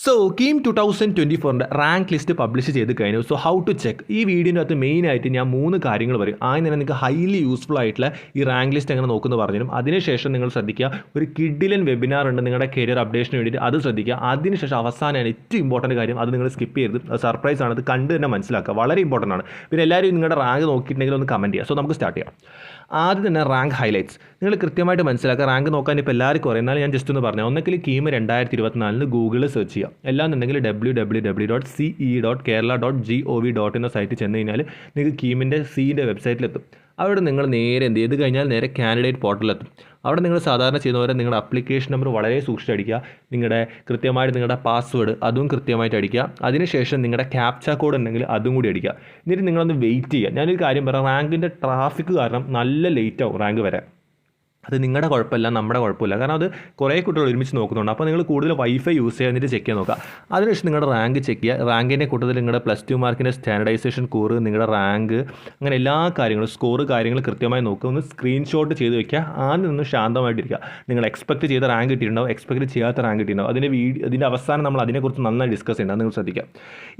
So KEAM 2024 rank list publish ചെയ്ത് കഴിഞ്ഞു. So how to check ഈ വീഡിയോൻ്റെ അകത്ത് മെയിനായിട്ട് ഞാൻ 3 കാര്യങ്ങൾ പറയും. ആദ്യം തന്നെ നിങ്ങൾക്ക് ഹൈലി യൂസ്ഫുൾ ആയിട്ടുള്ള ഈ റാങ്ക് ലിസ്റ്റ് എങ്ങനെ നോക്കുന്നത് പറഞ്ഞുതരും. അതിനുശേഷം നിങ്ങൾ ശ്രദ്ധിക്കുക, ഒരു കിഡിലൻ വെബിനാർ ഉണ്ട് നിങ്ങളുടെ കരിയർ അപ്ഡേഷന് വേണ്ടിയിട്ട്, അത് ശ്രദ്ധിക്കുക. അതിനുശേഷം അവസാനമാണ് ഏറ്റവും ഇമ്പോർട്ടൻറ്റ് കാര്യം, അത് നിങ്ങൾ സ്കിപ്പ് ചെയ്യരുത്. അത് സർപ്രൈസ് ആണ്, അത് കണ്ട് തന്നെ മനസ്സിലാക്കുക, വളരെ ഇമ്പോർട്ടൻ്റ് ആണ്. പിന്നെ എല്ലാവരും നിങ്ങളുടെ റാങ്ക് നോക്കിയിട്ടുണ്ടെങ്കിൽ ഒന്ന് കമൻറ്റ് ചെയ്യുക. സോ നമുക്ക് സ്റ്റാർട്ട് ചെയ്യാം. ആദ്യം തന്നെ റാങ്ക് ഹൈലൈറ്റ്സ് നിങ്ങൾ കൃത്യമായിട്ട് മനസ്സിലാക്കുക. റാങ്ക് നോക്കാൻ ഇപ്പോൾ എല്ലാവർക്കും അറിയാം, എന്നാലും ഞാൻ ജസ്റ്റ് ഒന്ന് പറഞ്ഞു. ഒന്നെങ്കിൽ കീം 2024 ഗൂഗിളിൽ സെർച്ച് ചെയ്യുക, അല്ലാന്നുണ്ടെങ്കിൽ www.ce.kerala.gov. എന്ന സൈറ്റിൽ ചെന്ന് കഴിഞ്ഞാൽ നിങ്ങൾക്ക് കീമിൻ്റെ സീൻ്റെ വെബ്സൈറ്റിലെത്തും. അവിടെ നിങ്ങൾ നേരെ എന്ത് ചെയ്ത് കഴിഞ്ഞാൽ നേരെ കാൻഡിഡേറ്റ് പോർട്ടലിലെത്തും. അവിടെ നിങ്ങൾ സാധാരണ ചെയ്യുന്ന പോലെ നിങ്ങളുടെ അപ്ലിക്കേഷൻ നമ്പർ വളരെ സൂക്ഷിച്ചടിക്കുക, നിങ്ങളുടെ കൃത്യമായിട്ട് നിങ്ങളുടെ പാസ്വേഡ് അതും കൃത്യമായിട്ട് അടിക്കുക. അതിനുശേഷം നിങ്ങളുടെ ക്യാപ്ച കോഡ് ഉണ്ടെങ്കിൽ അതും കൂടി അടിക്കുക. എന്നിട്ട് നിങ്ങളൊന്ന് വെയിറ്റ് ചെയ്യുക. ഞാനൊരു കാര്യം പറയാം, റാങ്കിൻ്റെ ട്രാഫിക് കാരണം നല്ല ലേറ്റ് ആവും റാങ്ക് വരാൻ. അത് നിങ്ങളുടെ കുഴപ്പമില്ല, നമ്മുടെ കുഴപ്പമില്ല. കാരണം അത് കുറേ കുട്ടികൾ ഒരുമിച്ച് നോക്കുന്നുണ്ട്. അപ്പോൾ നിങ്ങൾ കൂടുതൽ വൈഫൈ യൂസ് ചെയ്യുക, എന്നിട്ട് ചെക്ക് ചെയ്യാൻ നോക്കുക. അതിനുശേഷം നിങ്ങളുടെ റാങ്ക് ചെക്ക് ചെയ്യുക. റാങ്കിൻ്റെ കൂട്ടത്തിൽ നിങ്ങളുടെ +2 മാർക്കിൻ്റെ സ്റ്റാൻഡർഡൈസേഷൻ സ്കോർ, നിങ്ങളുടെ റാങ്ക്, അങ്ങനെ എല്ലാ കാര്യങ്ങളും സ്കോർ കാര്യങ്ങൾ കൃത്യമായി നോക്കുക. ഒന്ന് സ്ക്രീൻഷോട്ട് ചെയ്ത് വയ്ക്കുക. ആദ്യം നിന്ന് ശാന്തമായിട്ടിരിക്കുക. നിങ്ങൾ എക്സ്പെക്ട് ചെയ്ത റാങ്ക് കിട്ടിയിട്ടുണ്ടാവും, എക്സ്പെക്ട് ചെയ്യാത്ത റാങ്ക് കിട്ടിയിട്ടുണ്ടാവും. അതിൻ്റെ അവസാനം നമ്മൾ അതിനെക്കുറിച്ച് നന്നായി ഡിസ്കസ് ചെയ്യണം, നിങ്ങൾ ശ്രദ്ധിക്കുക.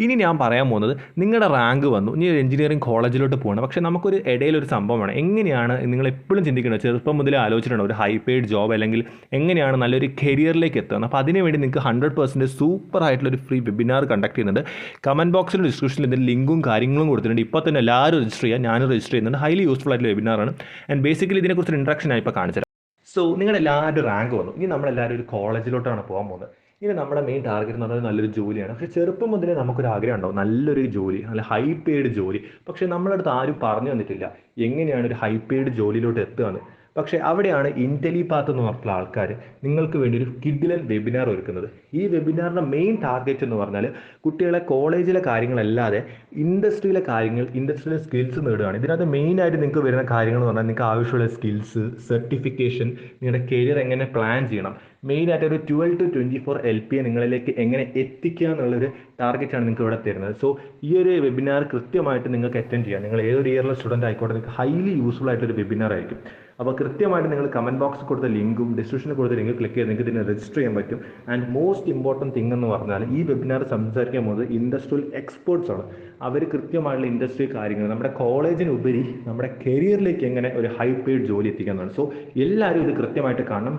ഇനി ഞാൻ പറയാൻ പോകുന്നത്, നിങ്ങളുടെ റാങ്ക് വന്നു, ഇനി ഒരു എഞ്ചിനീയറിംഗ് കോളേജിലോട്ട് പോകണം. പക്ഷേ നമുക്കൊരു ഇടയിലൊരു സംഭവമാണ്. എങ്ങനെയാണ് നിങ്ങൾ എപ്പോഴും ചിന്തിക്കുന്നത്, ചെറുപ്പം മുതലേ ആലോചിച്ചിട്ടുണ്ട് ഒരു ഹൈ പെയ്ഡ് ജോബ് അല്ലെങ്കിൽ എങ്ങനെയാണ് നല്ലൊരു കരിയറിലേക്ക് എത്തുന്നത്. അപ്പോൾ അതിനുവേണ്ടി നിങ്ങൾക്ക് 100% സൂപ്പർ ആയിട്ടുള്ളൊരു ഫ്രീ വെബിനാർ കണ്ടക്ട് ചെയ്യുന്നുണ്ട്. കമൻറ്റ് ബോക്സിലും ഡിസ്ക്രിപ്ഷനിൽ ഇതിൻ്റെ ലിങ്കും കാര്യങ്ങളും കൊടുത്തിട്ടുണ്ട്. ഇപ്പോൾ തന്നെ എല്ലാവരും രജിസ്റ്റർ ചെയ്യുക, ഞാനും രജിസ്റ്റർ ചെയ്യുന്നുണ്ട്. ഹൈലി യൂസ്ഫുൾ ആയിട്ടുള്ള വെബിനാറാണ്. ആൻഡ് ബേസിക്കലി ഇതിനെക്കുറിച്ച് ഇൻട്രക്ഷൻ ഞാൻ ഇപ്പോൾ കാണിച്ചുതരാം. സോ നിങ്ങളുടെ എല്ലാവരും റാങ്ക് വന്നു, ഇനി നമ്മളെല്ലാവരും ഒരു കോളേജിലോട്ടാണ് പോകാൻ പോകുന്നത്. ഇനി നമ്മുടെ മെയിൻ ടാർഗറ്റ് എന്ന് പറഞ്ഞാൽ നല്ലൊരു ജോലിയാണ്. പക്ഷേ ചെറുപ്പം മുതലേ നമുക്കൊരു ആഗ്രഹം ഉണ്ടാവും, നല്ലൊരു ജോലി, നല്ല ഹൈ പെയ്ഡ് ജോലി. പക്ഷേ നമ്മളടുത്ത് ആരും പറഞ്ഞു തന്നിട്ടില്ല എങ്ങനെയാണ് ഒരു ഹൈ പെയ്ഡ് ജോലിയിലോട്ട് എത്തുകയെന്ന്. പക്ഷേ അവിടെയാണ് ഇൻ്റലിപാത്ത് എന്ന് പറഞ്ഞിട്ടുള്ള ആൾക്കാർ നിങ്ങൾക്ക് വേണ്ടി ഒരു കിഡിലൻ വെബിനാർ ഒരുക്കുന്നത്. ഈ വെബിനാറിൻ്റെ മെയിൻ ടാർഗറ്റ് എന്ന് പറഞ്ഞാൽ കുട്ടികളെ കോളേജിലെ കാര്യങ്ങളല്ലാതെ ഇൻഡസ്ട്രിയിലെ കാര്യങ്ങൾ, ഇൻഡസ്ട്രിയിലെ സ്കിൽസ് നേടുകയാണ്. ഇതിനകത്ത് മെയിനായിട്ട് നിങ്ങൾക്ക് വരുന്ന കാര്യങ്ങൾ എന്ന് പറഞ്ഞാൽ നിങ്ങൾക്ക് ആവശ്യമുള്ള സ്കിൽസ്, സർട്ടിഫിക്കേഷൻ, നിങ്ങളുടെ കരിയർ എങ്ങനെ പ്ലാൻ ചെയ്യണം, മെയിനായിട്ട് ഒരു 12 to 24 LPA നിങ്ങളിലേക്ക് എങ്ങനെ എത്തിക്കുക എന്നുള്ളൊരു ടാർഗറ്റാണ് നിങ്ങൾക്ക് ഇവിടെ തരുന്നത്. സോ ഈ ഒരു വെബിനാർ കൃത്യമായിട്ട് നിങ്ങൾക്ക് അറ്റൻഡ് ചെയ്യാം. നിങ്ങൾ ഏതൊരു ഇയറിലെ സ്റ്റുഡൻറ്റ് ആയിക്കോട്ടെ, നിങ്ങൾക്ക് ഹൈലി യൂസ്ഫുൾ ആയിട്ടൊരു വെബിനാർ ആയിരിക്കും. അപ്പോൾ കൃത്യമായിട്ട് നിങ്ങൾ കമൻറ്റ് ബോക്സിൽ കൊടുത്ത ലിങ്കും ഡിസ്ക്രിപ്ഷനിൽ കൊടുത്ത ലിങ്ക് ക്ലിക്ക് ചെയ്ത് നിങ്ങൾക്ക് ഇതിനെ രജിസ്റ്റർ ചെയ്യാൻ പറ്റും. ആൻഡ് മോസ്റ്റ് ഇമ്പോർട്ടൻറ്റ് തിങ് എന്ന് പറഞ്ഞാൽ ഈ വെബിനാർ സംസാരിക്കാൻ പോകുന്നത് ഇൻഡസ്ട്രിയൽ എക്സ്പേർട്സ് ആണ്. അവർ കൃത്യമായിട്ടുള്ള ഇൻഡസ്ട്രി കാര്യങ്ങൾ നമ്മുടെ കോളേജിനുപരി നമ്മുടെ കരിയറിലേക്ക് എങ്ങനെ ഒരു ഹൈ പെയ്ഡ് ജോലി എത്തിക്കാമെന്നാണ്. സോ എല്ലാവരും ഇത് കൃത്യമായിട്ട് കാണണം.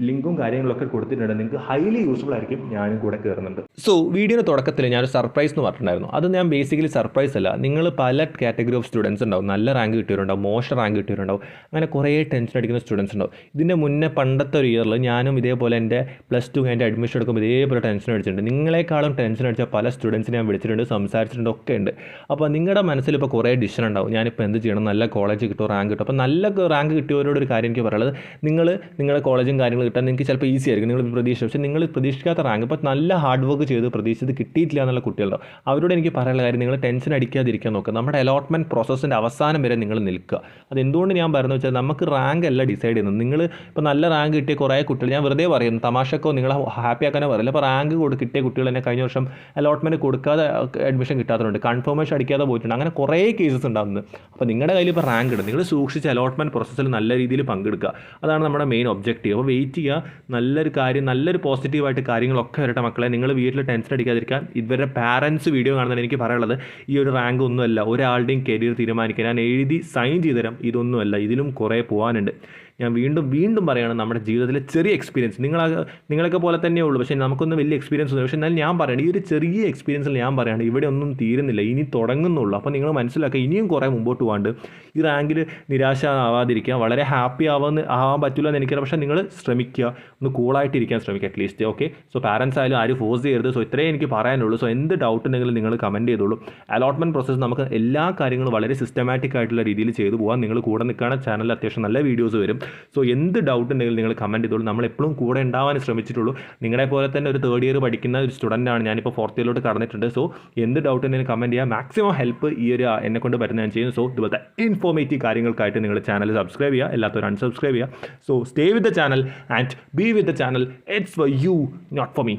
ലിങ്കും കാര്യങ്ങളൊക്കെ കൊടുത്തിട്ടുണ്ട്, നിങ്ങൾക്ക് ഹൈലി യൂസ്ഫുൾ ആയിരിക്കും. ഞാനും കൂടെ കയറുന്നുണ്ട്. സോ വീഡിയോയുടെ തുടക്കത്തിൽ ഞാനൊരു സർപ്രൈസ് എന്ന് പറഞ്ഞിട്ടുണ്ടായിരുന്നു. അത് ഞാൻ ബേസിക്കലി സർപ്രൈസ് അല്ല, നിങ്ങൾ പല കാറ്റഗറി ഓഫ് സ്റ്റുഡൻസ് ഉണ്ടാവും. നല്ല റാങ്ക് കിട്ടിയവരുണ്ടാവും, മോശം റാങ്ക് കിട്ടിയവരുണ്ടാവും, അങ്ങനെ കുറേ ടെൻഷൻ അടിക്കുന്ന സ്റ്റുഡൻസ് ഉണ്ടാവും. ഇതിൻ്റെ മുന്നേ പണ്ടത്തെ ഒരു ഇയറിൽ ഞാനും ഇതേപോലെ എൻ്റെ +2 എൻ്റെ അഡ്മിഷൻ എടുക്കുമ്പോൾ ഇതേപോലെ ടെൻഷൻ അടിച്ചിട്ടുണ്ട്. നിങ്ങളെക്കാളും ടെൻഷൻ അടിച്ച പല സ്റ്റുഡൻസിനെ ഞാൻ വിളിച്ചിട്ടുണ്ട്, സംസാരിച്ചിട്ടുണ്ട്, ഒക്കെ ഉണ്ട്. അപ്പോൾ നിങ്ങളുടെ മനസ്സിൽ ഇപ്പോൾ കുറേ ഡിസിഷൻ ഉണ്ടാവും, ഞാനിപ്പോൾ എന്ത് ചെയ്യണം, നല്ല കോളേജ് കിട്ടുമോ, റാങ്ക് കിട്ടും. അപ്പോൾ നല്ല റാങ്ക് കിട്ടിയവരോടൊരു കാര്യം എനിക്ക് പറയുള്ളത്, നിങ്ങളുടെ കോളേജും കാര്യങ്ങൾ കിട്ടാൻ നിങ്ങൾക്ക് ചിലപ്പോൾ ഈസി ആയിരിക്കും, നിങ്ങൾ പ്രതീക്ഷിച്ചു. പക്ഷേ നിങ്ങൾ പ്രതീക്ഷിക്കാത്ത റാങ്ക്, ഇപ്പോൾ നല്ല ഹാർഡ് വർക്ക് ചെയ്ത് പ്രതീക്ഷിച്ചത് കിട്ടിയിട്ടില്ല എന്നുള്ള കുട്ടികളുണ്ടാവും. അവരോട് എനിക്ക് പറയാനുള്ള കാര്യം, നിങ്ങൾ ടെൻഷൻ അടിക്കാതിരിക്കാൻ നോക്കുക. നമ്മുടെ അലോട്ട്മെൻറ്റ് പ്രോസസ്സിൻ്റെ അവസാനം വരെ നിങ്ങൾ നിൽക്കുക. അതെന്തുകൊണ്ട് ഞാൻ പറയുന്നത് വെച്ചാൽ, നമുക്ക് റാങ്ക് അല്ല ഡിസൈഡ് ചെയ്യുന്നത്. നിങ്ങൾ ഇപ്പോൾ നല്ല റാങ്ക് കിട്ടിയ കുറേ കുട്ടികൾ, ഞാൻ വെറുതെ പറയുന്നു, തമാശക്കോ നിങ്ങളെ ഹാപ്പി ആക്കാനോ പറയില്ല. അപ്പോൾ റാങ്ക് കിട്ടിയ കുട്ടികൾ തന്നെ കഴിഞ്ഞ വർഷം അലോട്ട്മെൻറ്റ് കൊടുക്കാതെ അഡ്മിഷൻ കിട്ടാത്തതുണ്ട്, കൺഫർമേഷൻ അടിക്കാതെ പോയിട്ടുണ്ട്. അങ്ങനെ കുറേ കേസസ് ഉണ്ടാകുന്നത്. അപ്പോൾ നിങ്ങളുടെ കയ്യിൽ ഇപ്പോൾ റാങ്ക് ഉണ്ട്, നിങ്ങൾ സൂക്ഷിച്ച് അലോട്ട്മെൻറ്റ് പ്രോസസ്സിൽ നല്ല രീതിയിൽ പങ്കെടുക്കുക. അതാണ് നമ്മുടെ മെയിൻ ഒബ്ജക്റ്റീവ്. അപ്പോൾ വെയിറ്റ് ചെയ്യുക, നല്ലൊരു കാര്യം, നല്ലൊരു പോസിറ്റീവായിട്ട് കാര്യങ്ങളൊക്കെ വരട്ടെ മക്കളെ. നിങ്ങൾ വീട്ടിൽ ടെൻഷൻ അടിക്കാതിരിക്കാൻ. ഇവരുടെ പാരൻസ് വീഡിയോ കാണുന്നതിന് എനിക്ക് പറയാനുള്ളത്, ഈ ഒരു റാങ്ക് ഒന്നുമല്ല ഒരാളുടെയും കരിയർ തീരുമാനിക്കാൻ. ഞാൻ എഴുതി സൈൻ ചെയ്ത് തരാം, ഇതൊന്നുമല്ല, ഇതിലും കുറേ പോകാനുണ്ട്. ഞാൻ വീണ്ടും പറയുകയാണ്, നമ്മുടെ ജീവിതത്തിലെ ചെറിയ എക്സ്പീരിയൻസ്, നിങ്ങളൊക്കെ പോലെ തന്നെയേ ഉള്ളൂ. പക്ഷേ നമുക്കൊന്നും വലിയ എക്സ്പീരിയൻസ് ഒന്നും. പക്ഷേ എന്നാൽ ഞാൻ പറയുന്നത്, ഈ ഒരു ചെറിയ എക്സ്പീരിയൻസിൽ ഞാൻ പറയുകയാണ്, ഇവിടെ ഒന്നും തീരുന്നില്ല, ഇനി തുടങ്ങുന്നുള്ളൂ. അപ്പോൾ നിങ്ങൾ മനസ്സിലാക്കുക, ഇനിയും കുറേ മുമ്പോട്ട് പോകാണ്ട്. ഈ റാങ്കിൽ നിരാശ ആവാതിരിക്കുക. വളരെ ഹാപ്പി ആവാൻ പറ്റില്ല എന്ന് എനിക്കറിയാം, പക്ഷേ നിങ്ങൾ ശ്രമിക്കുക, ഒന്ന് കൂളായിട്ടിരിക്കാൻ ശ്രമിക്കുക അറ്റ്ലീസ്റ്റ്. ഓക്കെ, സോ പാരൻസ് ആയാലും ആരും ഫോഴ്സ് ചെയ്യരുത്. സോ ഇത്രയേ എനിക്ക് പറയാനുള്ളൂ. സോ എന്ത് ഡൗട്ട് ഉണ്ടെങ്കിലും നിങ്ങൾ കമൻറ്റ് ചെയ്തോളൂ. അലോട്ട്മെൻറ്റ് പ്രോസസ്സ് നമുക്ക് എല്ലാ കാര്യങ്ങളും വളരെ സിസ്റ്റമാറ്റിക് ആയിട്ടുള്ള രീതിയിൽ ചെയ്തു പോകാം. നിങ്ങൾ കൂടെ നിൽക്കുകയാണ്, ചാനലിൽ അത്യാവശ്യം നല്ല വീഡിയോസ് വരും. സോ എന്ത് ഡൗട്ട് ഉണ്ടെങ്കിലും നിങ്ങൾ കമൻറ്റ് ചെയ്തോളൂ. നമ്മളെപ്പോഴും കൂടെ ഉണ്ടാവാൻ ശ്രമിച്ചിട്ടുള്ളൂ. നിങ്ങളെ പോലെ തന്നെ ഒരു 3rd ഇയർ പഠിക്കുന്ന ഒരു സ്റ്റുഡൻ്റാണ്, ഞാനിപ്പോൾ 4th ഇയറിലോട്ട് കടന്നിട്ടുണ്ട്. സോ എന്ത് ഡൗട്ട് ഉണ്ടെങ്കിലും കമൻറ്റ് ചെയ്യുക. മാക്സിമം ഹെൽപ്പ് ഈ ഒരു എന്നെക്കൊണ്ട് പറ്റുന്ന ഞാൻ ചെയ്യുന്നു. സോ ഇതുപോലത്തെ ഇൻഫോർമേറ്റീവ് കാര്യങ്ങൾക്കായിട്ട് നിങ്ങൾ ചാനൽ സബ്സ്ക്രൈബ് ചെയ്യുക, എല്ലാത്തവരും അൺസബ്സ്ക്രൈബ് ചെയ്യുക. So stay with the channel and be with the channel. It's for you, not for me.